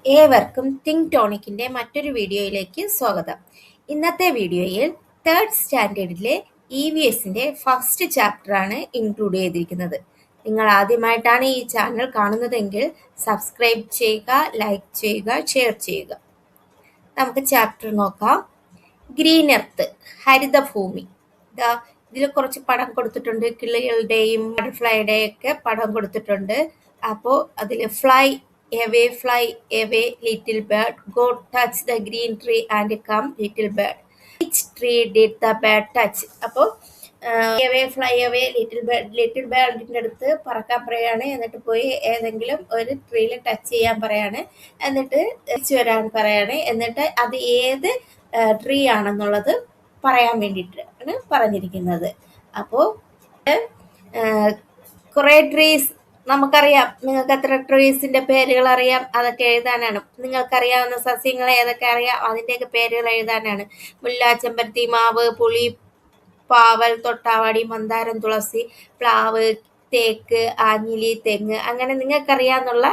ഏവർക്കും തിങ്ക് ടോണിക്കിന്റെ മറ്റൊരു വീഡിയോയിലേക്ക് സ്വാഗതം. ഇന്നത്തെ വീഡിയോയിൽ തേർഡ് സ്റ്റാൻഡേർഡിലെ EVSന്റെ ഫസ്റ്റ് ചാപ്റ്ററാണ് ഇൻക്ലൂഡ് ചെയ്തിരിക്കുന്നത്. നിങ്ങൾ ആദ്യമായിട്ടാണ് ഈ ചാനൽ കാണുന്നതെങ്കിൽ സബ്സ്ക്രൈബ് ചെയ്യുക, ലൈക്ക് ചെയ്യുക, ഷെയർ ചെയ്യുക. നമുക്ക് ചാപ്റ്റർ നോക്കാം. ഗ്രീൻ എർത്ത്, ഹരിതഭൂമി. ഇതിൽ കുറച്ച് പടം കൊടുത്തിട്ടുണ്ട്. കിളികളുടെയും ബട്ടർഫ്ലൈയുടെയും ഒക്കെ പടം കൊടുത്തിട്ടുണ്ട്. അപ്പോൾ അതിൽ fly away little bird, go touch the green tree and come little bird. Which tree did the bird touch? അപ്പോൾ fly away ലിറ്റിൽ ബേർഡിന്റെ അടുത്ത് പറക്കാൻ പറയാണ്. എന്നിട്ട് പോയി ഏതെങ്കിലും ഒരു ട്രീയിൽ ടച്ച് ചെയ്യാൻ പറയാണ്. എന്നിട്ട് തിരിച്ചു വരാൻ പറയാണ്. എന്നിട്ട് അത് ഏത് ട്രീ ആണെന്നുള്ളത് പറയാൻ വേണ്ടിയിട്ടാണ് പറഞ്ഞിരിക്കുന്നത്. അപ്പോൾ കുറേ ട്രീസ് നമുക്കറിയാം. നിങ്ങൾക്ക് എത്ര ട്രീസിന്റെ പേരുകൾ അറിയാം, അതൊക്കെ എഴുതാനാണ്. നിങ്ങൾക്കറിയാവുന്ന സസ്യങ്ങൾ ഏതൊക്കെ അറിയാം, അതിൻ്റെയൊക്കെ പേരുകൾ എഴുതാനാണ്. മുല്ല, ചെമ്പരത്തി, മാവ്, പുളി, പാവൽ, തൊട്ടാവാടി, മന്ദാരം, തുളസി, പ്ലാവ്, തേക്ക്, ആഞ്ഞിലി, തെങ്ങ്, അങ്ങനെ നിങ്ങൾക്കറിയാവുന്ന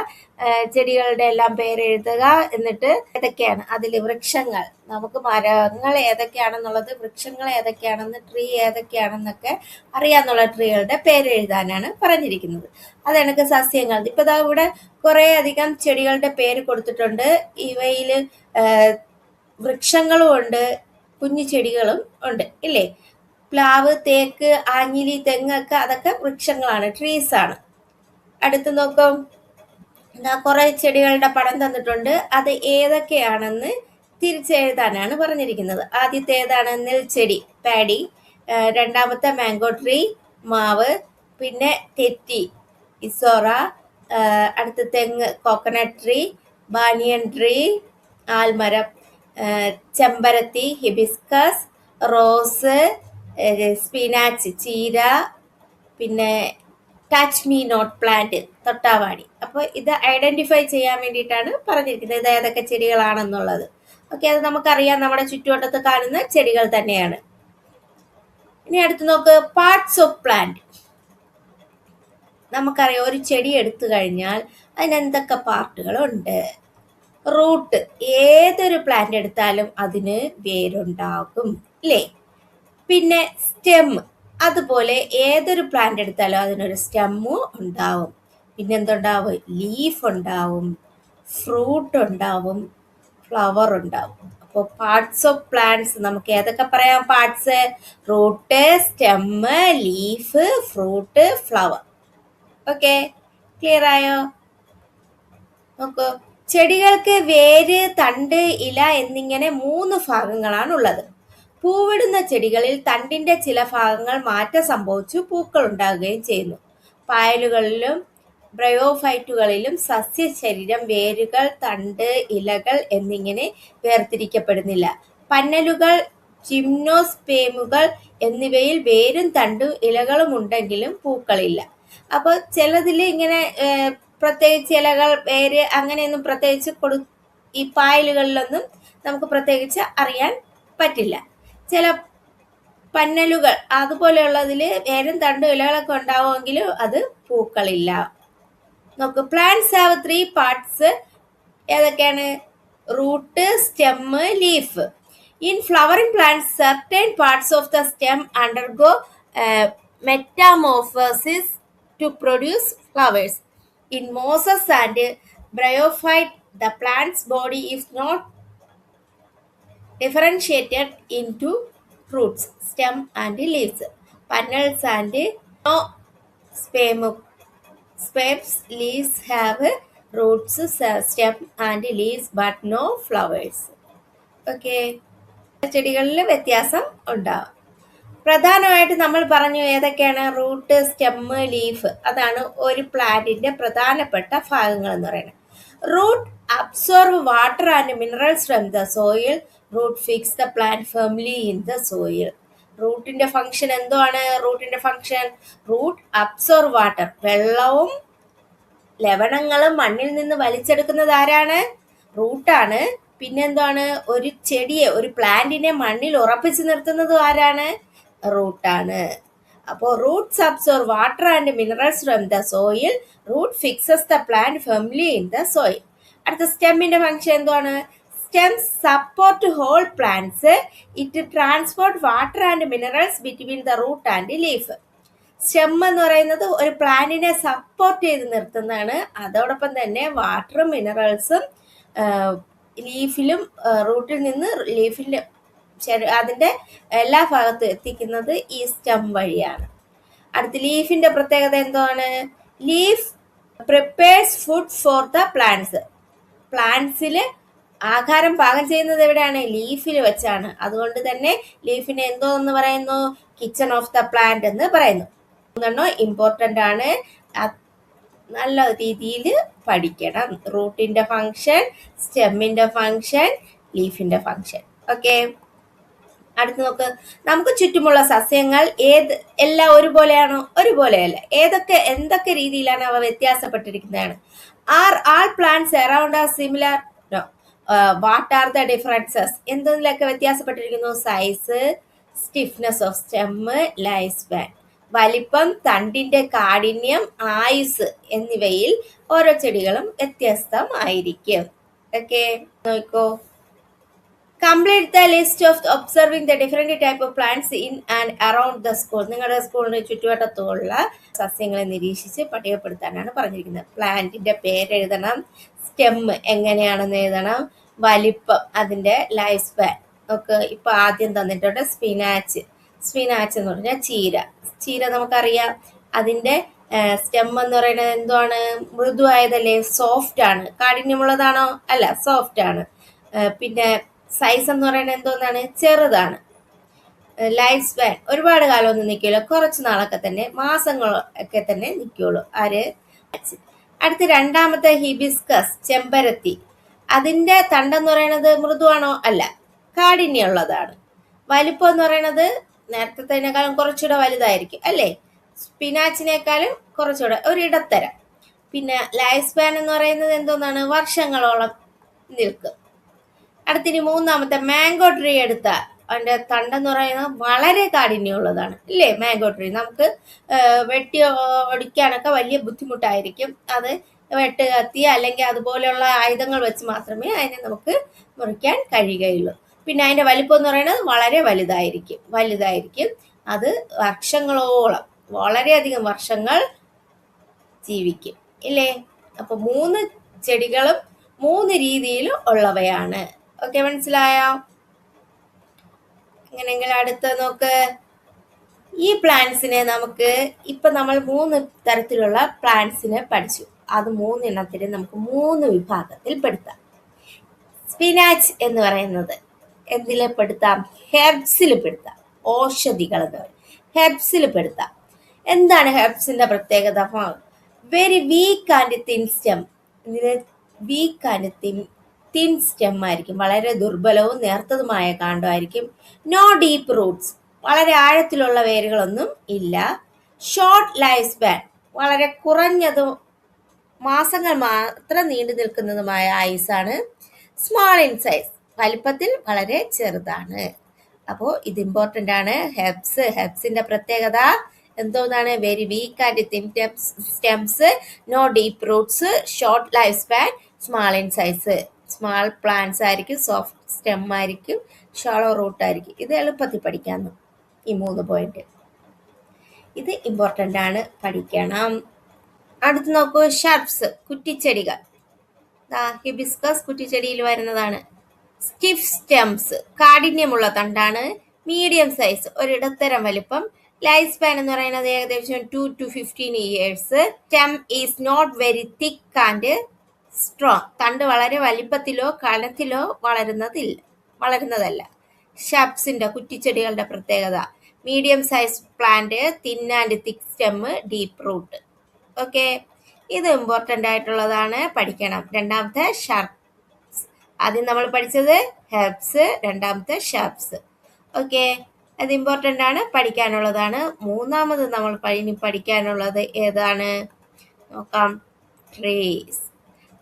ചെടികളുടെ എല്ലാം പേരെഴുതുക. എന്നിട്ട് ഏതൊക്കെയാണ് അതിൽ വൃക്ഷങ്ങൾ, നമുക്ക് മരങ്ങൾ ഏതൊക്കെയാണെന്നുള്ളത്, വൃക്ഷങ്ങൾ ഏതൊക്കെയാണെന്ന്, ട്രീ ഏതൊക്കെയാണെന്നൊക്കെ അറിയാന്നുള്ള ട്രീകളുടെ പേരെഴുതാനാണ് പറഞ്ഞിരിക്കുന്നത്. അതെനിക്ക് സസ്യങ്ങൾ, ഇപ്പൊ ഇവിടെ കുറെ അധികം ചെടികളുടെ പേര് കൊടുത്തിട്ടുണ്ട്. ഇവയിൽ വൃക്ഷങ്ങളും ഉണ്ട്, കുഞ്ഞു ചെടികളും ഉണ്ട്, ഇല്ലേ? പ്ലാവ്, തേക്ക്, ആഞ്ഞിലി, തെങ്ങൊക്കെ അതൊക്കെ വൃക്ഷങ്ങളാണ്, ട്രീസ് ആണ്. അടുത്ത് നോക്കും, കുറെ ചെടികളുടെ പടം തന്നിട്ടുണ്ട്. അത് ഏതൊക്കെയാണെന്ന് തിരിച്ചെഴുതാനാണ് പറഞ്ഞിരിക്കുന്നത്. ആദ്യത്തെ ഏതാണ്? നെൽച്ചെടി, പാഡി. രണ്ടാമത്തെ മാംഗോ ട്രീ, മാവ്. പിന്നെ തെറ്റി, ഇസോറ. അടുത്ത തെങ്ങ്, കോക്കനട്ട് ട്രീ. ബാനിയൻ ട്രീ, ആൽമരം. ചെമ്പരത്തി, ഹിബിസ്കസ്. റോസ്, സ്പിനാച്ച്, ചീര. പിന്നെ ടച്ച് മീ നോട്ട് പ്ലാന്റ്, തൊട്ടാവാടി. അപ്പോൾ ഇത് ഐഡന്റിഫൈ ചെയ്യാൻ വേണ്ടിയിട്ടാണ് പറഞ്ഞിരിക്കുന്നത്, ഇത് ഏതൊക്കെ ചെടികളാണെന്നുള്ളത്. ഓക്കെ, അത് നമുക്കറിയാം, നമ്മുടെ ചുറ്റുവട്ടത്ത് കാണുന്ന ചെടികൾ തന്നെയാണ്. ഇനി അടുത്ത് നോക്ക്, പാർട്സ് ഓഫ് പ്ലാന്റ്. നമുക്കറിയാം, ഒരു ചെടി എടുത്തു കഴിഞ്ഞാൽ അതിനെന്തൊക്കെ പാർട്ടുകളുണ്ട്. റൂട്ട്, ഏതൊരു പ്ലാന്റ് എടുത്താലും അതിന് വേരുണ്ടാകും, ഇല്ലേ? പിന്നെ സ്റ്റെം, അതുപോലെ ഏതൊരു പ്ലാന്റ് എടുത്താലും അതിനൊരു സ്റ്റെമ്മു ഉണ്ടാവും. പിന്നെ എന്തുണ്ടാവും? ലീഫ് ഉണ്ടാവും, ഫ്രൂട്ട് ഉണ്ടാവും, ഫ്ലവർ ഉണ്ടാവും. അപ്പോൾ പാർട്സ് ഓഫ് പ്ലാന്റ്സ് നമുക്ക് ഏതൊക്കെ പറയാം? Parts: root, stem, leaf, fruit, flower. Okay, clear ആയോ? നോക്കൂ, ചെടികൾക്ക് വേര്, തണ്ട്, ഇല എന്നിങ്ങനെ 3 ഭാഗങ്ങളാണ് ഉള്ളത്. പൂവിടുന്ന ചെടികളിൽ തണ്ടിന്റെ ചില ഭാഗങ്ങൾ മാറ്റം സംഭവിച്ചു പൂക്കൾ ഉണ്ടാകുകയും ചെയ്യുന്നു. പായലുകളിലും ബ്രയോഫൈറ്റുകളിലും സസ്യശരീരം വേരുകൾ, തണ്ട്, ഇലകൾ എന്നിങ്ങനെ വേർതിരിക്കപ്പെടുന്നില്ല. പന്നലുകൾ, ജിംനോസ്പേമുകൾ എന്നിവയിൽ വേരും തണ്ടും ഇലകളും ഉണ്ടെങ്കിലും പൂക്കളില്ല. അപ്പോൾ ചിലതിൽ ഇങ്ങനെ പ്രത്യേകിച്ച് ഇലകൾ, വേര് അങ്ങനെയൊന്നും പ്രത്യേകിച്ച് ഈ പായലുകളിലൊന്നും നമുക്ക് പ്രത്യേകിച്ച് അറിയാൻ പറ്റില്ല. ചില പന്നലുകൾ അതുപോലെയുള്ളതിൽ വേരും തണ്ടും ഇലകളൊക്കെ ഉണ്ടാവുമെങ്കിലും അത് പൂക്കളില്ല. നോക്ക്, പ്ലാന്റ്സ് ഹാവ് 3 പാർട്സ്. ഏതൊക്കെയാണ്? Root, stem, leaf. In flowering plants certain parts of the stem undergo metamorphosis to produce flowers. In mosses and bryophyte, the plant's body is not differentiated into roots, stem and leaves. Pannels and spapes leaves have roots, stem and leaves but no flowers. Okay, ചെടികളിൽ വ്യത്യാസം ഉണ്ടാവും. പ്രധാനമായിട്ട് നമ്മൾ പറഞ്ഞു ഏതൊക്കെയാണ്? Root, stem, leaf. അതാണ് ഒരു പ്ലാന്റിന്റെ പ്രധാനപ്പെട്ട ഭാഗങ്ങൾ എന്ന് പറയുന്നത്. Root absorb water and minerals from the soil. Root fix the plant firmly in the soil. റൂട്ടിന്റെ ഫംഗ്ഷൻ എന്താണ്? റൂട്ടിന്റെ ഫംഗ്ഷൻ റൂട്ട് അബ്സോർബ് വാട്ടർ, വെള്ളവും ലവണങ്ങളും മണ്ണിൽ നിന്ന് വലിച്ചെടുക്കുന്നത് ആരാണ്? റൂട്ടാണ്. പിന്നെന്താണ്? ഒരു ചെടിയെ, ഒരു പ്ലാന്റിനെ മണ്ണിൽ ഉറപ്പിച്ചു നിർത്തുന്നത് ആരാണ്? റൂട്ടാണ്. അപ്പോൾ roots absorb water and minerals from the soil. Root fixes the plant firmly in the soil. അടുത്ത സ്റ്റെമ്മിന്റെ ഫംഗ്ഷൻ എന്താണ്? Stem support whole plants, it transport water and minerals between the root and leaf. Stem എന്ന് പറയുന്നത് ഒരു പ്ലാന്റിനെ support ചെയ്ത് നിർത്തുന്നതാണ്. അതോടൊപ്പം തന്നെ വാട്ടറും മിനറൽസും ലീഫിലും റൂട്ടിൽ നിന്ന് ലീഫിൽ അതിന്റെ എല്ലാ ഭാഗത്തും എത്തിക്കുന്നത് ഈ സ്റ്റെം വഴിയാണ്. അടുത്ത ലീഫിന്റെ പ്രത്യേകത എന്താണ്? Leaf prepares food for the plants. പ്ലാന്റ്സിൽ ആഹാരം പാകം ചെയ്യുന്നത് എവിടെയാണ്? ലീഫിൽ വെച്ചാണ്. അതുകൊണ്ട് തന്നെ ലീഫിനെ എന്തോ എന്ന് പറയുന്നു? കിച്ചൺ ഓഫ് ദ പ്ലാന്റ് എന്ന് പറയുന്നു. മൂന്നെണ്ണം ഇമ്പോർട്ടൻ്റ് ആണ്, നല്ല രീതിയിൽ പഠിക്കണം. റൂട്ടിന്റെ ഫംഗ്ഷൻ, സ്റ്റെമ്മിന്റെ ഫംഗ്ഷൻ, ലീഫിന്റെ ഫംഗ്ഷൻ. ഓക്കെ, അടുത്ത് നോക്ക്. നമുക്ക് ചുറ്റുമുള്ള സസ്യങ്ങൾ എല്ലാം ഒരുപോലെയാണോ? ഒരുപോലെയല്ല. എന്തൊക്കെ രീതിയിലാണ് അവ വ്യത്യാസപ്പെട്ടിരിക്കുന്നതാണ്? Are all plants around are similar? No. What are the differences? എന്തിലൊക്കെ വ്യത്യാസപ്പെട്ടിരിക്കുന്നു? Size, stiffness of stem, life span, വലിപ്പം, തണ്ടിന്റെ കാഠിന്യം, ആയുസ് എന്നിവയിൽ ഓരോ ചെടികളും വ്യത്യസ്തമായിരിക്കും. ഓക്കെ, നോക്കൂ. Complete the list of observing the different type of plants in and around the school. നിങ്ങളുടെ സ്കൂളിന് ചുറ്റുവട്ടത്തുള്ള സസ്യങ്ങളെ നിരീക്ഷിച്ച് പട്ടികപ്പെടുത്താനാണ് പറഞ്ഞിരിക്കുന്നത്. പ്ലാന്റിന്റെ പേരെഴുതണം, സ്റ്റെം എങ്ങനെയാണെന്ന് എഴുതണം, വലിപ്പം, അതിന്റെ ലൈഫ് സ്പാൻ ഒക്കെ. ഇപ്പൊ ആദ്യം തന്നിട്ടുണ്ട് സ്പിനാച്ച്. സ്പിനാച്ച് എന്ന് പറഞ്ഞാൽ ചീര നമുക്കറിയാം. അതിന്റെ സ്റ്റെം എന്ന് പറയുന്നത് എന്താണ്? മൃദുവായതല്ലേ? സോഫ്റ്റ് ആണ്. കാഠിന്യമുള്ളതാണോ? അല്ല, സോഫ്റ്റ് ആണ്. പിന്നെ സൈസ് എന്ന് പറയുന്നത് എന്തോന്നാണ്? ചെറുതാണ്. ലൈഫ് സ്പാൻ ഒരുപാട് കാലമൊന്നും നിൽക്കില്ല, കുറച്ച് നാളൊക്കെ തന്നെ, മാസങ്ങളൊക്കെ തന്നെ നിൽക്കുള്ളൂ. അടുത്ത് രണ്ടാമത്തെ ഹിബിസ്കസ്, ചെമ്പരത്തി. അതിന്റെ തണ്ടെന്ന് പറയുന്നത് മൃദുവാണോ? അല്ല, കാഠിന്യമുള്ളതാണ്. വലിപ്പം എന്ന് പറയുന്നത് നേരത്തേക്കാളും കുറച്ചുകൂടെ വലുതായിരിക്കും അല്ലേ? സ്പിനാച്ചിനേക്കാളും കുറച്ചുകൂടെ ഒരു ഇടത്തരം. പിന്നെ ലൈഫ് സ്പാൻ എന്ന് പറയുന്നത് എന്തോന്നാണ്? വർഷങ്ങളോളം നിൽക്കും. അടുത്തിനി മൂന്നാമത്തെ മാംഗോ ട്രീ എടുത്താൽ അതിന്റെ തണ്ടെന്ന് പറയുന്നത് വളരെ കാഠിന്യമുള്ളതാണ് അല്ലേ? മാംഗോ ട്രീ നമുക്ക് വെട്ടി ഒടിക്കാനൊക്കെ വലിയ ബുദ്ധിമുട്ടായിരിക്കും. അത് വെട്ട് കത്തി അല്ലെങ്കിൽ അതുപോലെയുള്ള ആയുധങ്ങൾ വെച്ച് മാത്രമേ അതിനെ നമുക്ക് മുറിക്കാൻ കഴിയുകയുള്ളൂ. പിന്നെ അതിന്റെ വലിപ്പം എന്ന് പറയുന്നത് വളരെ വലുതായിരിക്കും. അത് വർഷങ്ങളോളം, വളരെയധികം വർഷങ്ങൾ ജീവിക്കും ഇല്ലേ? അപ്പൊ 3 ചെടികളും 3 രീതിയിൽ ഉള്ളവയാണ്. ഓക്കെ, മനസ്സിലായോ? അങ്ങനെയെങ്കിൽ അടുത്ത നോക്ക്. ഈ പ്ലാന്റ്സിനെ നമുക്ക് ഇപ്പൊ നമ്മൾ 3 തരത്തിലുള്ള പ്ലാന്റ്സിനെ പഠിച്ചു. അത് 3 എണ്ണത്തിന് നമുക്ക് 3 വിഭാഗത്തിൽ പെടുത്താം. സ്പിനാച്ച് എന്ന് പറയുന്നത് എന്തിലെ പെടുത്താം? ഹെർബ്സിൽ പെടുത്താം. ഔഷധികൾ എന്ന് പറയും, ഹെർബ്സിൽ പെടുത്താം. എന്താണ് ഹെർബ്സിന്റെ പ്രത്യേകത? Very weak and thin stem. Weak and thin stem ആയിരിക്കും. വളരെ ദുർബലവും നേർത്തതുമായ കാണ്ഡമായിരിക്കും. നോ ഡീപ്പ് റൂട്ട്സ്, വളരെ ആഴത്തിലുള്ള വേരുകളൊന്നും ഇല്ല. ഷോർട്ട് ലൈഫ് സ്പാൻ, വളരെ കുറഞ്ഞതും മാസങ്ങൾ മാത്രം നീണ്ടു നിൽക്കുന്നതുമായ ആയുസാണ്. സ്മോൾ ഇൻ സൈസ്, വലിപ്പത്തിൽ വളരെ ചെറുതാണ്. അപ്പോൾ ഇത് ഇമ്പോർട്ടൻ്റ് ആണ്. ഹെർബ്സിന്റെ പ്രത്യേകത എന്തോന്നാണ്? Very weak and thin stems, no deep roots, short life span, small in size. Small plants ആയിരിക്കും, സോഫ്റ്റ് സ്റ്റെം ആയിരിക്കും, ഷാളോ റൂട്ട് ആയിരിക്കും. ഇത് എളുപ്പത്തിൽ പഠിക്കാമെന്ന് ഈ 3 പോയിന്റ്. ഇത് ഇമ്പോർട്ടൻ്റ് ആണ്, പഠിക്കണം. അടുത്ത് നോക്കൂ, ഷർബ്സ്, കുറ്റിച്ചെടികൾ. ഹിബിസ്കസ് കുറ്റിച്ചെടിയിൽ വരുന്നതാണ്. സ്റ്റിഫ് സ്റ്റെംസ്, കാഠിന്യമുള്ള തണ്ടാണ്. മീഡിയം സൈസ്, ഒരിടത്തരം വലിപ്പം. ലൈഫ് സ്പാൻ എന്ന് പറയുന്നത് ഏകദേശം 2 to 15 years. Stem is not very thick and strong. തണ്ട് വളരെ വലിപ്പത്തിലോ കനത്തിലോ വളരുന്നതല്ല. ഷർബ്സിന്റെ, കുറ്റിച്ചെടികളുടെ പ്രത്യേകത: medium size plant, thin and thick stem, deep root. Okay, ഇത് ഇമ്പോർട്ടൻ്റ് ആയിട്ടുള്ളതാണ്, പഠിക്കണം. രണ്ടാമത്തെ ഷർബ്സ്. ആദ്യം നമ്മൾ പഠിച്ചത് ഹെർബ്സ്, രണ്ടാമത്തെ ഷർബ്സ്. ഓക്കെ, അത് ഇമ്പോർട്ടൻ്റ് ആണ്, പഠിക്കാനുള്ളതാണ്. മൂന്നാമത് നമ്മൾ പഠിക്കാനുള്ളത് ഏതാണ് നോക്കാം.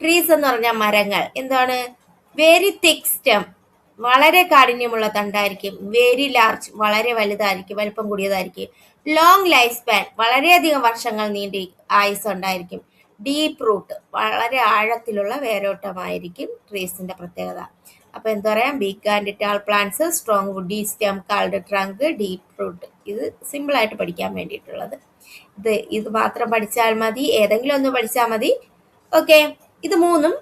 ട്രീസ് എന്ന് പറഞ്ഞാൽ മരങ്ങൾ. എന്താണ്? വെരി തിക്ക് സ്റ്റെം, വളരെ കാഠിന്യമുള്ള തണ്ടായിരിക്കും. വെരി ലാർജ്, വളരെ വലുതായിരിക്കും, വലിപ്പം കൂടിയതായിരിക്കും. ലോങ് ലൈഫ് സ്പാൻ, വളരെയധികം വർഷങ്ങൾ നീണ്ടി ആയുസ് ഉണ്ടായിരിക്കും. ഡീപ്പ് റൂട്ട്, വളരെ ആഴത്തിലുള്ള വേരോട്ടമായിരിക്കും ട്രീസിന്റെ പ്രത്യേകത. അപ്പൊ എന്താ പറയാം, big and tall plants, strong woody stem called trunk, deep root. ഇത് സിമ്പിൾ ആയിട്ട് പഠിക്കാൻ വേണ്ടിയിട്ടുള്ളത്. ഇത് മാത്രം പഠിച്ചാൽ മതി, ഏതെങ്കിലും ഒന്ന് പഠിച്ചാൽ മതി. ഓക്കെ, ഇത് മൂന്നും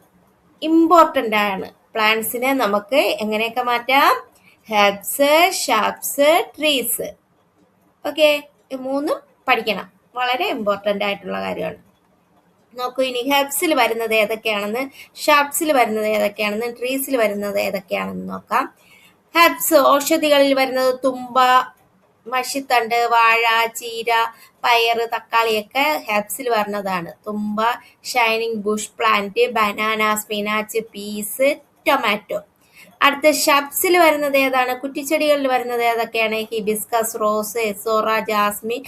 ഇമ്പോർട്ടൻ്റ് ആണ്. പ്ലാന്റ്സിനെ നമുക്ക് എങ്ങനെയൊക്കെ മാറ്റാം? Herbs, Shapps, trees. ഓക്കെ, ഇത് മൂന്നും പഠിക്കണം, വളരെ ഇമ്പോർട്ടൻ്റ് ആയിട്ടുള്ള കാര്യമാണ്. നോക്കൂ ഇനി ഹെർബ്സിൽ വരുന്നത് ഏതൊക്കെയാണെന്ന്, ഷാപ്സിൽ വരുന്നത് ഏതൊക്കെയാണെന്ന്, ട്രീസിൽ വരുന്നത് ഏതൊക്കെയാണെന്ന് നോക്കാം. ഹെർബ്സ് ഔഷധികളിൽ വരുന്നത് തുമ്പ, മഷിത്തണ്ട്, വാഴ, ചീര, പയറ്, തക്കാളിയൊക്കെ ഹെർബ്സിൽ വരുന്നതാണ്. Thumba, shining bush plant, banana, spinach, peas, tomato. അടുത്ത ഷബ്സിൽ വരുന്നത് ഏതാണ്? കുറ്റിച്ചെടികളിൽ വരുന്നത് ഏതൊക്കെയാണ്? Hibiscus, rose, ixora, jasmine,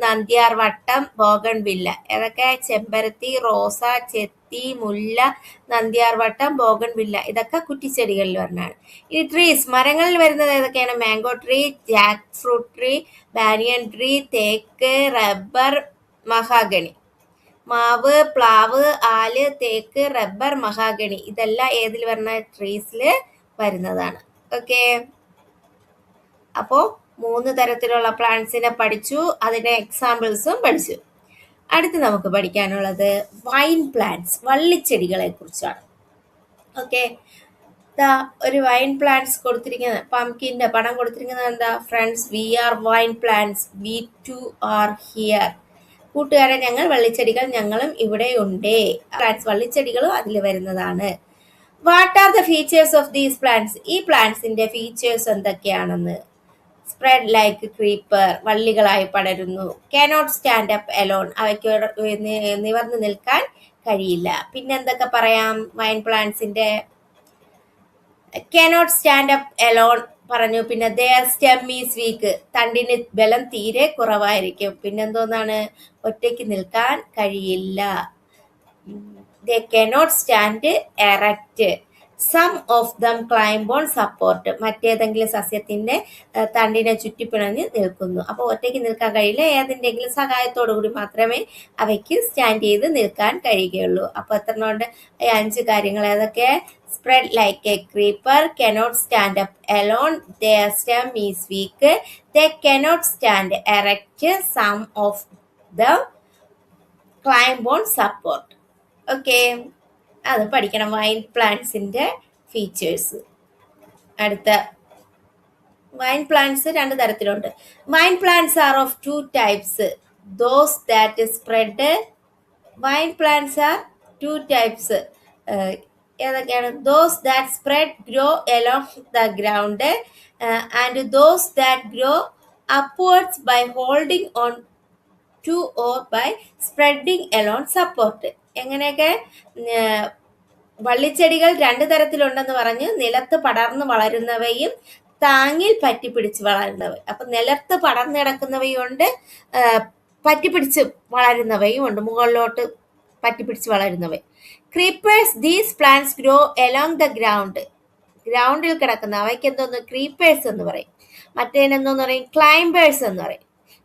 nandyarvattam, ബോഗൺ villa. ഏതൊക്കെ? ചെമ്പരത്തി, റോസ, ചെത്തി, മുല്ല, നന്ദ്യാർ വട്ടം, ബോഗൺ വില്ല. ഇതൊക്കെ കുറ്റിച്ചെടികളിൽ വരുന്നതാണ്. ഇനി ട്രീസ്, മരങ്ങളിൽ വരുന്നത് ഏതൊക്കെയാണ്? Mango tree, Jack fruit tree, banyan tree, തേക്ക്, റബ്ബർ, മഹാഗണി. മാവ്, പ്ലാവ്, ആല്, തേക്ക്, റബ്ബർ, മഹാഗണി. ഇതെല്ലാം ഏതിൽ വരുന്ന? ട്രീസിൽ വരുന്നതാണ്. ഓക്കെ, അപ്പോൾ 3 തരത്തിലുള്ള പ്ലാന്റ്സിനെ പഠിച്ചു, അതിന്റെ എക്സാമ്പിൾസും പഠിച്ചു. അടുത്ത് നമുക്ക് പഠിക്കാനുള്ളത് വൈൻ പ്ലാന്റ്സ്, വള്ളിച്ചെടികളെ കുറിച്ചാണ്. ഓക്കെ, ഒരു വൈൻ പ്ലാന്റ്സ് കൊടുത്തിരിക്കുന്നത്, പംകിന്റെ പടം കൊടുത്തിരിക്കുന്നത് എന്താ? Friends, we are vine plants, we too are here. കൂട്ടുകാരെ, ഞങ്ങൾ വള്ളിച്ചെടികൾ, ഞങ്ങളും ഇവിടെ ഉണ്ട്. പ്ലാന്റ്സ്, വള്ളിച്ചെടികളും അതിൽ വരുന്നതാണ്. What are the features of these plants? ഈ പ്ലാന്റ്സിന്റെ ഫീച്ചേഴ്സ് എന്തൊക്കെയാണെന്ന്. സ്പ്രെഡ് ലൈക്ക് ക്രീപ്പർ, വള്ളികളായി പടരുന്നു. കാനോട്ട് സ്റ്റാൻഡ് അപ്പ് എലോൺ, അവയ്ക്ക് നിവർന്നു നിൽക്കാൻ കഴിയില്ല. പിന്നെന്തൊക്കെ പറയാം വൈൻ പ്ലാന്റ്സിന്റെ? കാനോട്ട് സ്റ്റാൻഡ് അപ്പ് എലോൺ പറഞ്ഞു. പിന്നെ ദെയർ സ്റ്റെം ഈസ് വീക്ക്, തണ്ടിന് ബലം തീരെ കുറവായിരിക്കും. പിന്നെന്തോന്നാണ്? ഒറ്റയ്ക്ക് നിൽക്കാൻ കഴിയില്ല. They cannot stand erect. Some of them climb on support, മറ്റേതെങ്കിലും സസ്യത്തിന്റെ തണ്ടിനെ ചുറ്റിപ്പിണഞ്ഞ് നിൽക്കുന്നു. അപ്പോൾ ഒറ്റയ്ക്ക് നിൽക്കാൻ കഴിയില്ല, ഏതിൻ്റെങ്കിലും സഹായത്തോടു കൂടി മാത്രമേ അവയ്ക്ക് സ്റ്റാൻഡ് ചെയ്ത് നിൽക്കാൻ കഴിയുകയുള്ളൂ. അപ്പോൾ എത്രണ്ണമുണ്ട്? 5 കാര്യങ്ങൾ ഏതൊക്കെ? Spread like a creeper, cannot stand up alone, their stem is weak, they cannot stand erect, some of them climb on support. Okay, അത് പഠിക്കണം, വൈൻ പ്ലാന്റ്സിന്റെ ഫീച്ചേഴ്സ്. അടുത്ത വൈൻ പ്ലാന്റ്സ് 2 തരത്തിലുണ്ട്. Vine plants are of 2 types, those that spread. Vine plants are 2 types. ഏതൊക്കെയാണ്? Those that spread, grow along the ground, and those that grow upwards by holding on to or by spreading alone support. എങ്ങനെയൊക്കെ? വള്ളിച്ചെടികൾ 2 തരത്തിലുണ്ടെന്ന് പറഞ്ഞ്, നിലത്ത് പടർന്ന് വളരുന്നവയും താങ്ങിൽ പറ്റിപ്പിടിച്ച് വളരുന്നവ. അപ്പൊ നിലത്ത് പടർന്നു കിടക്കുന്നവയുണ്ട്, പറ്റിപ്പിടിച്ച് വളരുന്നവയും ഉണ്ട്, മുകളിലോട്ട് പറ്റിപ്പിടിച്ച് വളരുന്നവ. Creepers, these plants grow along the ground. ഗ്രൗണ്ടിൽ കിടക്കുന്ന അവയ്ക്ക് എന്തോന്ന്? ക്രീപ്പേഴ്സ് എന്ന് പറയും. മറ്റേനെന്തോന്ന് പറയും? ക്ലൈംബേഴ്സ് എന്ന് പറയും.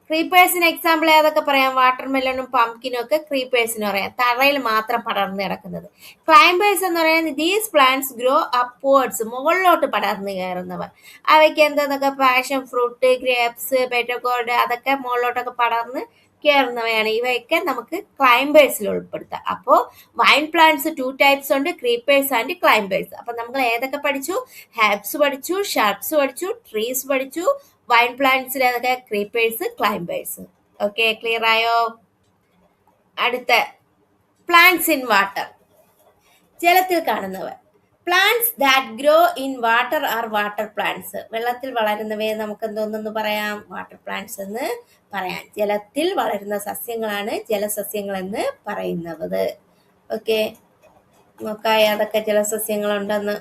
ക്രീപ്പേഴ്സിന് എക്സാമ്പിൾ ഏതൊക്കെ പറയാം? വാട്ടർമെലണും പംകിനും ഒക്കെ ക്രീപ്പേഴ്സിന് പറയാം, തറയിൽ മാത്രം പടർന്നു കിടക്കുന്നത്. ക്ലൈംബേഴ്സ് എന്ന് പറയുന്നത് ദീസ് പ്ലാന്റ്സ് ഗ്രോ അപ്വേർഡ്സ്, മുകളിലോട്ട് പടർന്നു കയറുന്നവ. അവയ്ക്ക് എന്തെന്നൊക്കെ? പാഷൻ ഫ്രൂട്ട്, ഗ്രേപ്സ്, പെറ്റഗോഡ്, അതൊക്കെ മുകളിലോട്ടൊക്കെ പടർന്ന് കയറുന്നവയാണ്. ഇവയൊക്കെ നമുക്ക് ക്ലൈംബേഴ്സിൽ ഉൾപ്പെടുത്താം. അപ്പോൾ വൈൻ പ്ലാന്റ്സ് 2 ടൈപ്സ് ഉണ്ട്, ക്രീപ്പേഴ്സ് ആൻഡ് ക്ലൈംബേഴ്സ്. അപ്പൊ നമ്മൾ ഏതൊക്കെ പഠിച്ചു? ഹെർബ്സ് പഠിച്ചു, ഷാപ്സ് പഠിച്ചു, ട്രീസ് പഠിച്ചു. വൈൻ പ്ലാന്റ്സിൽ ഏതൊക്കെ? Creepers, climbers. ഓക്കെ, ക്ലിയർ ആയോ? അടുത്ത പ്ലാന്റ്സ് ഇൻ വാട്ടർ, ജലത്തിൽ കാണുന്നവ. Plants that grow in water are water plants. വെള്ളത്തിൽ വളരുന്നവയെ നമുക്ക് എന്തോന്നെന്ന് പറയാം? വാട്ടർ പ്ലാന്റ്സ് എന്ന് പറയാം. ജലത്തിൽ വളരുന്ന സസ്യങ്ങളാണ് ജലസസ്യങ്ങൾ എന്ന് പറയുന്നത്. ഓക്കെ, നോക്കാം ഏതൊക്കെ ജലസസ്യങ്ങളുണ്ടെന്ന്.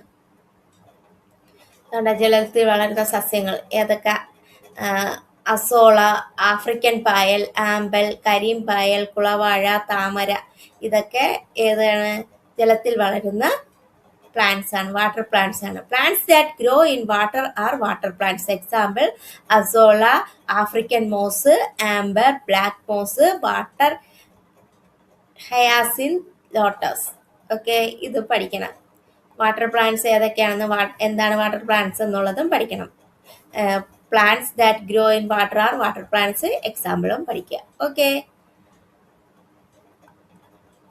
ജലത്തിൽ വളരുന്ന സസ്യങ്ങൾ ഏതൊക്കെ? അസോള, ആഫ്രിക്കൻ പായൽ, ആമ്പൽ, കരിമ്പായൽ, കുളവാഴ, താമര. ഇതൊക്കെ ഏതാണ്? ജലത്തിൽ വളരുന്ന പ്ലാന്റ്സ് ആണ്, വാട്ടർ പ്ലാന്റ്സ് ആണ്. Plants that grow in water are water plants. Example azolla, African moss, amber, black moss, water hyacinth, lotus. Okay, ഇത് പഠിക്കണം. വാട്ടർ പ്ലാന്റ്സ് ഏതൊക്കെയാണെന്ന്, എന്താണ് വാട്ടർ പ്ലാന്റ്സ് എന്നുള്ളതും പഠിക്കണം. Plants that grow in water are water plants, എക്സാമ്പിളും പഠിക്കുക. Okay,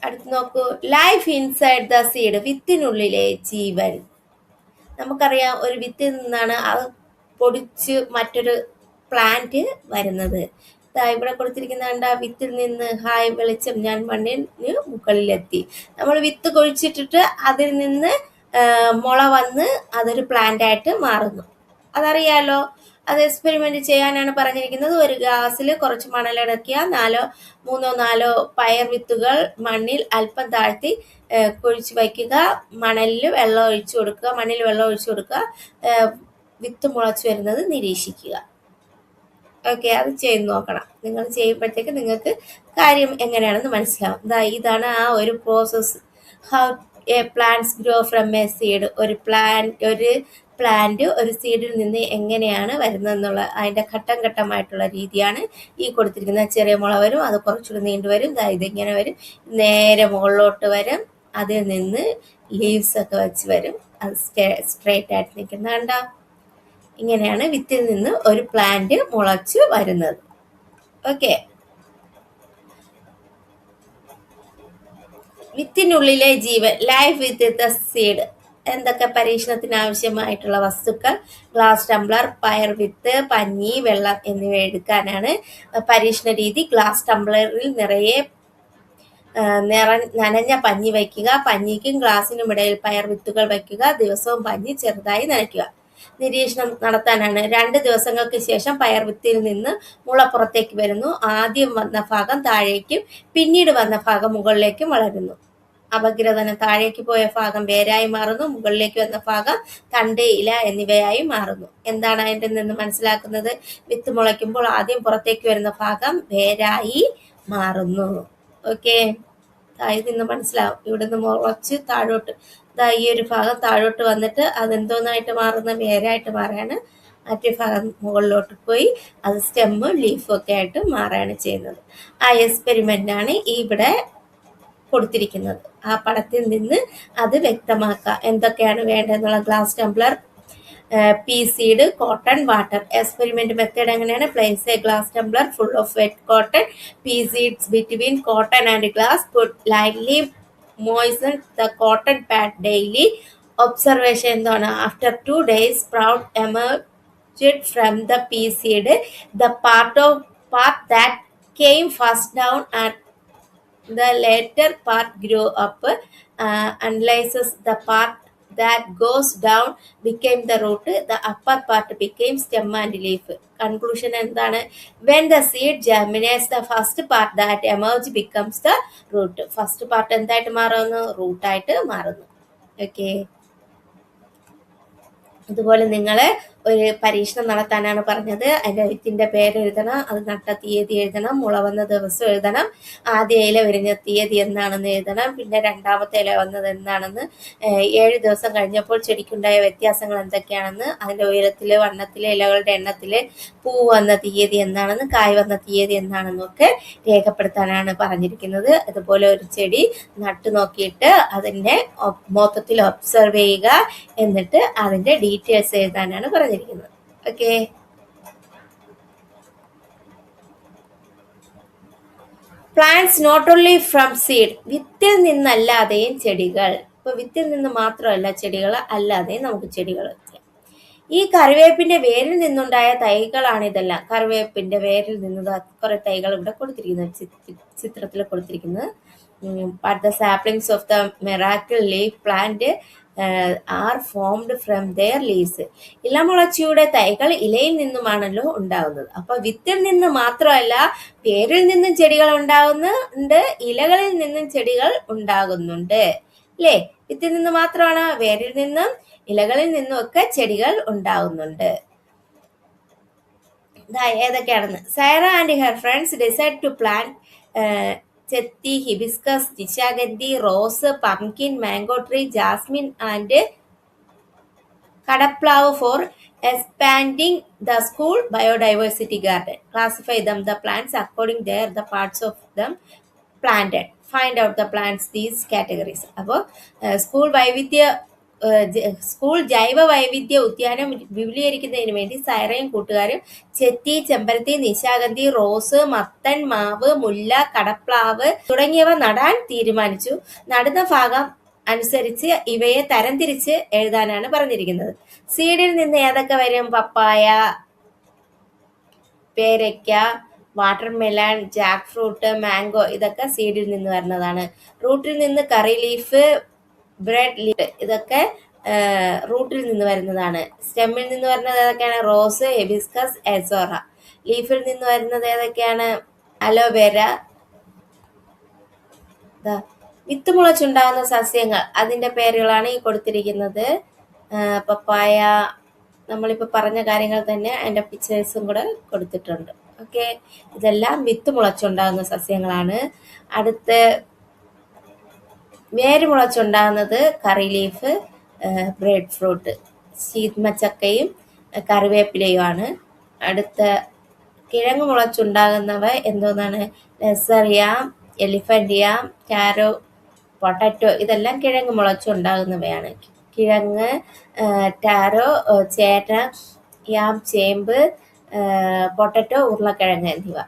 അടുത്ത് നോക്കൂ. ലൈഫ് ഇൻസൈഡ് ദ സീഡ്, വിത്തിനുള്ളിലെ ജീവൻ. നമുക്കറിയാം ഒരു വിത്തിൽ നിന്നാണ് അത് പൊടിച്ച് മറ്റൊരു പ്ലാന്റ് വരുന്നത്. ഇവിടെ കൊടുത്തിരിക്കുന്ന കണ്ട, വിത്തിൽ നിന്ന് ഹായ് വെളിച്ചം ഞാൻ മണ്ണിന് മുകളിലെത്തി. നമ്മൾ വിത്ത് കൊഴിച്ചിട്ടിട്ട് അതിൽ നിന്ന് മുള വന്ന് അതൊരു പ്ലാന്റ് ആയിട്ട് മാറുന്നു. അതറിയാലോ. അത് എക്സ്പെരിമെന്റ് ചെയ്യാനാണ് പറഞ്ഞിരിക്കുന്നത്. ഒരു ഗ്ലാസ്സിൽ കുറച്ച് മണലടക്കിയ മൂന്നോ നാലോ പയർ വിത്തുകൾ മണ്ണിൽ അല്പം താഴ്ത്തി കുഴിച്ച് വയ്ക്കുക. മണ്ണിൽ വെള്ളം ഒഴിച്ചു കൊടുക്കുക. വിത്ത് മുളച്ചു വരുന്നത് നിരീക്ഷിക്കുക. ഓക്കെ, അത് ചെയ്ത് നോക്കണം. നിങ്ങൾ ചെയ്യുമ്പോഴത്തേക്ക് നിങ്ങൾക്ക് കാര്യം എങ്ങനെയാണെന്ന് മനസ്സിലാവും. ഇതാണ് ആ ഒരു process. How A plants grow from A seed. ഒരു പ്ലാന്റ് ഒരു സീഡിൽ നിന്ന് എങ്ങനെയാണ് വരുന്നതെന്നുള്ള അതിൻ്റെ ഘട്ടം ഘട്ടമായിട്ടുള്ള രീതിയാണ് ഈ കൊടുത്തിരിക്കുന്നത്. ചെറിയ മുള വരും, അത് കുറച്ചുകൂടി നീണ്ടു വരും, ഇതിങ്ങനെ വരും, നേരെ മുകളിലോട്ട് വരും, അതിൽ നിന്ന് ലീവ്സ് ഒക്കെ വെച്ച് വരും, അത് സ്ട്രേറ്റ് ആയിട്ട് നിൽക്കുന്ന കണ്ടോ. ഇങ്ങനെയാണ് വിത്തിൽ നിന്ന് ഒരു പ്ലാന്റ് മുളച്ചു വരുന്നത്. ഓക്കെ, വിത്തിനുള്ളിലെ ജീവൻ, ലൈഫ് വിത്ത് ദ സീഡ്. എന്തൊക്കെ പരീക്ഷണത്തിന് ആവശ്യമായിട്ടുള്ള വസ്തുക്കൾ? ഗ്ലാസ് ടംബ്ലർ, പയർ വിത്ത്, പഞ്ഞി, വെള്ളം എന്നിവ എടുക്കാനാണ് പരീക്ഷണ രീതി. ഗ്ലാസ് ടംബ്ലറിൽ നിറയെ നനഞ്ഞ പഞ്ഞി വയ്ക്കുക. പഞ്ഞിക്കും ഗ്ലാസിനും ഇടയിൽ പയർ വിത്തുകൾ വയ്ക്കുക. ദിവസവും പഞ്ഞി ചെറുതായി നനയ്ക്കുക. നിരീക്ഷണം നടത്താനാണ്. 2 ദിവസങ്ങൾക്ക് ശേഷം പയർ വിത്തിൽ നിന്ന് മുള പുറത്തേക്ക് വരുന്നു. ആദ്യം വന്ന ഭാഗം താഴേക്കും പിന്നീട് വന്ന ഭാഗം മുകളിലേക്കും വളരുന്നു. അപഗ്രഥനം, താഴേക്ക് പോയ ഭാഗം വേരായി മാറുന്നു, മുകളിലേക്ക് വന്ന ഭാഗം തണ്ട്, ഇല എന്നിവയായി മാറുന്നു. എന്താണ് അതിൻ്റെ നിന്ന് മനസ്സിലാക്കുന്നത്? വിത്ത് മുളയ്ക്കുമ്പോൾ ആദ്യം പുറത്തേക്ക് വരുന്ന ഭാഗം വേരായി മാറുന്നു. ഓക്കെ, ഇതിന്ന് മനസ്സിലാവും. ഇവിടുന്ന് മുളച്ച് താഴോട്ട് ഈ ഒരു ഭാഗം താഴോട്ട് വന്നിട്ട് അതെന്തോന്നായിട്ട് മാറുന്ന, വേരായിട്ട് മാറുകയാണ്. മറ്റേ ഭാഗം മുകളിലോട്ട് പോയി അത് സ്റ്റെമ്മും ലീഫും ഒക്കെ ആയിട്ട് മാറുകയാണ് ചെയ്യുന്നത്. ആ എക്സ്പെരിമെന്റാണ് ഇവിടെ കൊടുത്തിരിക്കുന്നത്. ആ പടത്തിൽ നിന്ന് അത് വ്യക്തമാക്കുക. എന്തൊക്കെയാണ് വേണ്ടതെന്നുള്ള glass tumbler, pea seed, cotton, water. Experiment method എങ്ങനെയാണ്? Place a glass tumbler full of wet cotton, pea seeds between cotton and glass, put lightly moisten the cotton pad daily. Observation എന്താണ്? After 2 days sprout emerged from the pea seed. The part that came first down and the later part grew up. Analyzes the part that goes down became the root. The upper part became stem and leaf. Conclusion എന്താണ്? When the seed germinates, the first part that emerge becomes the root. First part എന്തായിട്ട് മാറുന്നു? Root ആയിട്ട് മാറുന്നു. Okay, അതുപോലെ നിങ്ങൾ ഒരു പരീക്ഷണം നടത്താനാണ് പറഞ്ഞത്. അതിൻ്റെ വിത്തിൻ്റെ പേര് എഴുതണം, അത് നട്ട തീയതി എഴുതണം, മുള വന്ന ദിവസം എഴുതണം, ആദ്യ ഇല വിരിഞ്ഞ തീയതി എന്നാണെന്ന് എഴുതണം, പിന്നെ രണ്ടാമത്തെ ഇല വന്നത് എന്നാണെന്ന്, 7 ദിവസം കഴിഞ്ഞപ്പോൾ ചെടിക്കുണ്ടായ വ്യത്യാസങ്ങൾ എന്തൊക്കെയാണെന്ന്, അതിൻ്റെ ഉയരത്തിൽ, വണ്ണത്തിൽ, ഇലകളുടെ എണ്ണത്തിൽ, പൂ വന്ന തീയതി എന്നാണെന്ന്, കായ് വന്ന തീയതി എന്നാണെന്നൊക്കെ രേഖപ്പെടുത്താനാണ് പറഞ്ഞിരിക്കുന്നത്. അതുപോലെ ഒരു ചെടി നട്ടു നോക്കിയിട്ട് അതിൻ്റെ മൊത്തത്തിൽ ഒബ്സർവ് ചെയ്യുക, എന്നിട്ട് അതിൻ്റെ ഡീറ്റെയിൽസ് എഴുതാനാണ് പറഞ്ഞിരിക്കുന്നത്. Okay, plants not only from seed. വിത്തിൽ നിന്നല്ലാതെയും ചെടികൾ. ഇപ്പൊ വിത്തിൽ നിന്ന് മാത്രമല്ല ചെടികൾ, അല്ലാതെയും നമുക്ക് ചെടികൾ വെക്കാം. ഈ കറിവേപ്പിന്റെ വേരിൽ നിന്നുണ്ടായ തൈകളാണ് ഇതെല്ലാം. കറിവേപ്പിന്റെ വേരിൽ നിന്ന് കുറെ തൈകൾ ഇവിടെ കൊടുത്തിരിക്കുന്നത്, ചിത്രത്തിൽ കൊടുത്തിരിക്കുന്നത്. But the saplings of the miracle leaf plant are formed from their leaves. ഇലമുളച്ചിയുടെ തൈകൾ ഇലയിൽ നിന്നുമാണല്ലോ ഉണ്ടാകുന്നത്. അപ്പൊ വിത്തിൽ നിന്ന് മാത്രമല്ല, വേരിൽ നിന്നും ചെടികൾ ഉണ്ടാകുന്നുണ്ട്, ഇലകളിൽ നിന്നും ചെടികൾ ഉണ്ടാകുന്നുണ്ട്. അല്ലേ? വിത്തിൽ നിന്ന് മാത്രമാണ്, വേരിൽ നിന്നും ഇലകളിൽ നിന്നും ഒക്കെ ചെടികൾ ഉണ്ടാകുന്നുണ്ട്. ഏതൊക്കെയാണെന്ന്. Saira and her friends decide to plant chethi, hibiscus, nishagandhi, rose, pumpkin, mango tree, jasmine and kadaplavu for expanding the school biodiversity garden. Classify them the plants according their the parts of them planted. Find out the plants these categories. അപ്പോൾ school ജൈവ വൈവിധ്യ ഉദ്യാനം വിപുലീകരിക്കുന്നതിന് വേണ്ടി സൈറയും കൂട്ടുകാരും ചെത്തി, ചെമ്പരത്തി, Nishagandhi, rose, മത്തൻ, മാവ്, മുല്ല, കടപ്ലാവ് തുടങ്ങിയവ നടാൻ തീരുമാനിച്ചു. നടുന്ന ഭാഗം അനുസരിച്ച് ഇവയെ തരംതിരിച്ച് എഴുതാനാണ് പറഞ്ഞിരിക്കുന്നത്. സീഡിൽ നിന്ന് ഏതൊക്കെ വരും? പപ്പായ, പേരയ്ക്ക, വാട്ടർമെലൺ, ജാക്ക് ഫ്രൂട്ട്, മാംഗോ ഇതൊക്കെ സീഡിൽ നിന്ന് വരുന്നതാണ്. റൂട്ടിൽ നിന്ന് കറി ലീഫ്, ബ്രെഡ് ലീഫ് ഇതൊക്കെ റൂട്ടിൽ നിന്ന് വരുന്നതാണ്. സ്റ്റെമ്മിൽ നിന്ന് വരുന്നത് ഏതൊക്കെയാണ്? Rose, hibiscus, എസോറ. ലീഫിൽ നിന്ന് വരുന്നത് ഏതൊക്കെയാണ്? അലോവേര. വിത്ത് മുളച്ചുണ്ടാകുന്ന സസ്യങ്ങൾ അതിന്റെ പേരുകളാണ് ഈ കൊടുത്തിരിക്കുന്നത്. പപ്പായ, നമ്മളിപ്പോൾ പറഞ്ഞ കാര്യങ്ങൾ തന്നെ അതിന്റെ പിക്ചേഴ്സും കൂടെ കൊടുത്തിട്ടുണ്ട്. ഓക്കെ, ഇതെല്ലാം വിത്ത് മുളച്ചുണ്ടാകുന്ന സസ്യങ്ങളാണ്. അടുത്ത് വേര് മുളച്ചുണ്ടാകുന്നത് കറി ലീഫ്, ബ്രെഡ് ഫ്രൂട്ട്, ശീത്മച്ചക്കയും കറിവേപ്പിലയുമാണ്. അടുത്ത കിഴങ്ങ് മുളച്ചുണ്ടാകുന്നവ എന്തോന്നാണ്? ലെസറിയാം, എലിഫന്റിയാം, ടാരോ, പൊട്ടറ്റോ ഇതെല്ലാം കിഴങ്ങ് മുളച്ചുണ്ടാകുന്നവയാണ്. കിഴങ്ങ്, ടാരോ, ചേന, യാം, ചേമ്പ്, പൊട്ടറ്റോ, ഉരുളക്കിഴങ്ങ് എന്നിവ.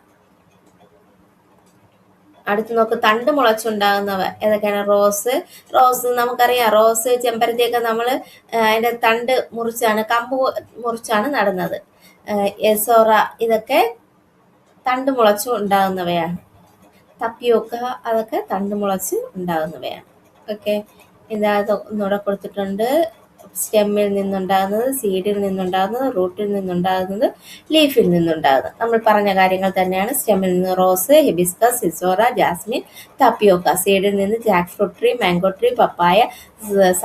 അടുത്ത് നോക്ക്, തണ്ട് മുളച്ചുണ്ടാകുന്നവ ഏതൊക്കെയാണ്? റോസ് നമുക്കറിയാം. റോസ്, ചെമ്പരത്തിയൊക്കെ നമ്മൾ അതിന്റെ തണ്ട് മുറിച്ചാണ്, കമ്പ് മുറിച്ചാണ് നടുന്നത്. എസോറ ഇതൊക്കെ തണ്ട് മുളച്ചു ഉണ്ടാകുന്നവയാണ്. തപ്പിയോക്ക അതൊക്കെ തണ്ട് മുളച്ച് ഉണ്ടാകുന്നവയാണ്. ഓക്കെ, ഇതായത് ഒന്നുകൂടെ കൊടുത്തിട്ടുണ്ട്. സ്റ്റെമ്മിൽ നിന്നുണ്ടാകുന്നത്, സീഡിൽ നിന്നുണ്ടാകുന്നത്, റൂട്ടിൽ നിന്നുണ്ടാകുന്നത്, ലീഫിൽ നിന്നുണ്ടാകുന്നത്. നമ്മൾ പറഞ്ഞ കാര്യങ്ങൾ തന്നെയാണ്. സ്റ്റെമ്മിൽ നിന്ന് rose, hibiscus, ixora, jasmine, tapioca. സീഡിൽ നിന്ന് jackfruit tree, mango tree, papaya,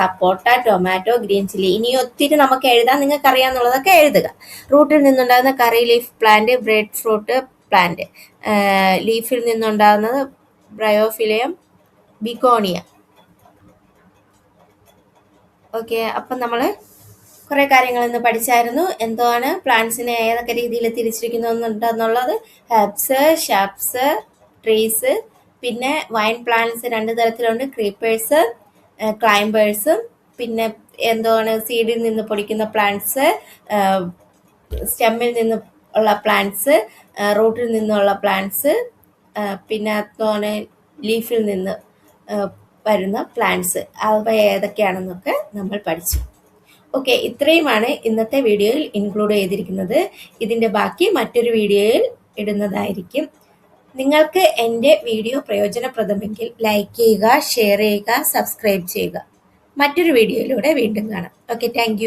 sapota, tomato, green chilli. ഇനി ഒത്തിരി നമുക്ക് എഴുതാൻ, നിങ്ങൾക്ക് അറിയാവുന്നതൊക്കെ എഴുതുക. റൂട്ടിൽ നിന്നുണ്ടാകുന്ന curry leaf plant, breadfruit plant. ലീഫിൽ നിന്നുണ്ടാകുന്നത് ബ്രയോഫിലിയം, ബിഗോണിയ. ഓക്കെ, അപ്പം നമ്മൾ കുറേ കാര്യങ്ങൾ ഇന്ന് പഠിച്ചായിരുന്നു. എന്താണ് പ്ലാന്റ്സിനെ ഏതൊക്കെ രീതിയിൽ തിരിച്ചിരിക്കുന്നുണ്ടെന്നുള്ളത്. Herbs, shrubs, trees. പിന്നെ വൈൻ പ്ലാന്റ്സ് 2 തരത്തിലുണ്ട്, ക്രീപ്പേഴ്സ്, ക്ലൈംബേഴ്സും. പിന്നെ എന്താണ് സീഡിൽ നിന്ന് പൊടിക്കുന്ന പ്ലാന്റ്സ്, സ്റ്റെമ്മിൽ നിന്ന് ഉള്ള പ്ലാന്റ്സ്, റൂട്ടിൽ നിന്നുള്ള പ്ലാന്റ്സ്, പിന്നെ എന്താണ് ലീഫിൽ നിന്ന് വരുന്ന പ്ലാന്റ്സ്. അവ ഏതൊക്കെയാണെന്നൊക്കെ നമ്മൾ പഠിച്ചു. ഓക്കെ, ഇത്രയുമാണ് ഇന്നത്തെ വീഡിയോയിൽ ഇൻക്ലൂഡ് ചെയ്തിരിക്കുന്നത്. ഇതിൻ്റെ ബാക്കി മറ്റൊരു വീഡിയോയിൽ ഇടുന്നതായിരിക്കും. നിങ്ങൾക്ക് എൻ്റെ വീഡിയോ പ്രയോജനപ്രദമെങ്കിൽ ലൈക്ക് ചെയ്യുക, ഷെയർ ചെയ്യുക, സബ്സ്ക്രൈബ് ചെയ്യുക. മറ്റൊരു വീഡിയോയിലൂടെ വീണ്ടും കാണാം. Okay, thank